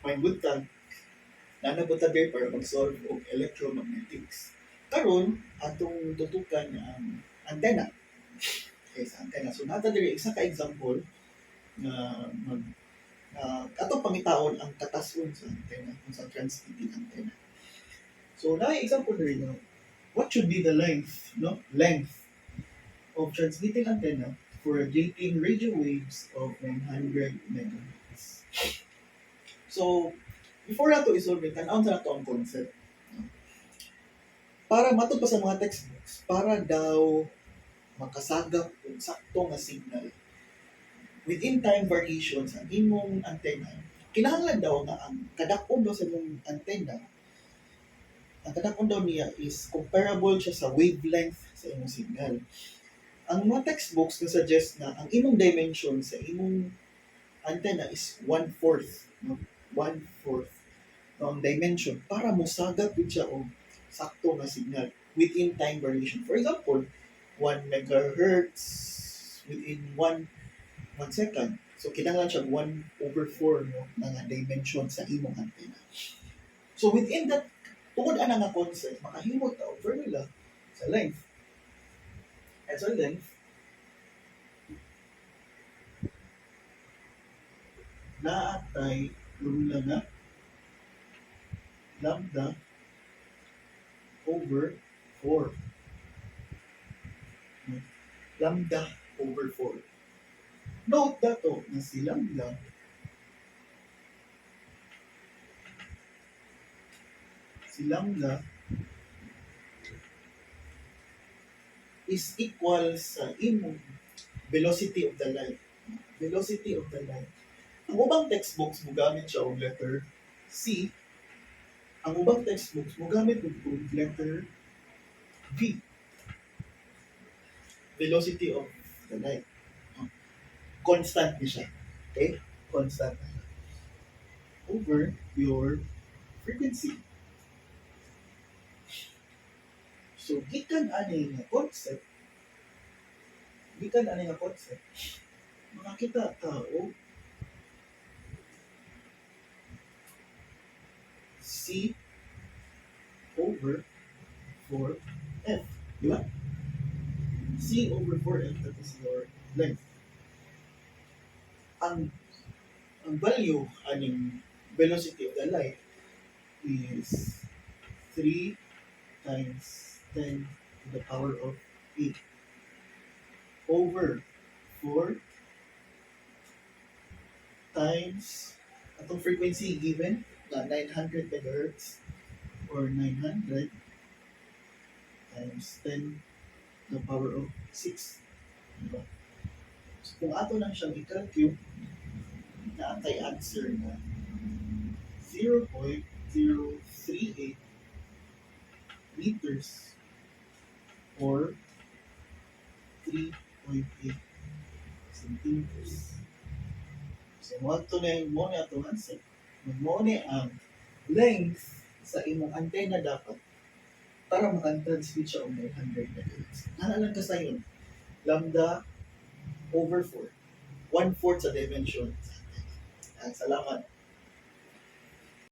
may butang nanabot ta there para mag-solve og electromagnetics. Karon atong tutukan ang antenna. Okay, sa antenna. So nata diri isa ka example na mag ato pangitaon ang katason sa antenna, sa transmitting antenna. So na example diri na what should be the length, no? Length of transmitting antenna for radiating radio waves of 900 megahertz. So, before nato isolve it, tanaw sa nato ang concept. Para matod pa sa mga textbooks, para daw makasagap og sakto nga signal within time variations ang imong antenna, kinahanglan daw nga ang kadakon daw sa imong antenna, ang kadakon daw niya is comparable siya sa wavelength sa imong signal. Ang mga textbooks na suggest na ang imong dimension sa imong antenna is 1/4, no? 1/4 ang dimension para mosagap yun siya og sakto nga signal within time variation. For example, 1 megahertz within 1 second. So, kinahanglan siya 1/4 no, nga dimension sa imong antenna. So, within that, tungod ana nga concept, makahimot ka og formula sa length. And so, length, naatay formula na lambda over 4. Lambda over 4. Note dato na si lambda is equal sa imong velocity of the light. Velocity of the light. Ang ubang textbooks mo gamit siya og letter C. Ang ubang textbooks mo gamit og letter V. Velocity of the light. Constant ni siya. Okay? Constant. Over your frequency. So, gikan ani nga concept, makakita tao C over 4F. Di ba? C over 4F, that is your length. Ang value aning velocity of the light is 3 times 10 to the power of 8 over 4 times atong frequency given na 900 megahertz or 900 times 10 to the power of 6. Diba? So kung ato lang siyang i-calculate, naatay answer na 0.038 meters or 3.8 centimeters. So, mo na itong answer. Mo na ang length sa imong antenna dapat para maka-transmit siya og 900 megahertz. Nanalang ka sa yun. Lambda over 4. 1/4 sa dimension. Salamat.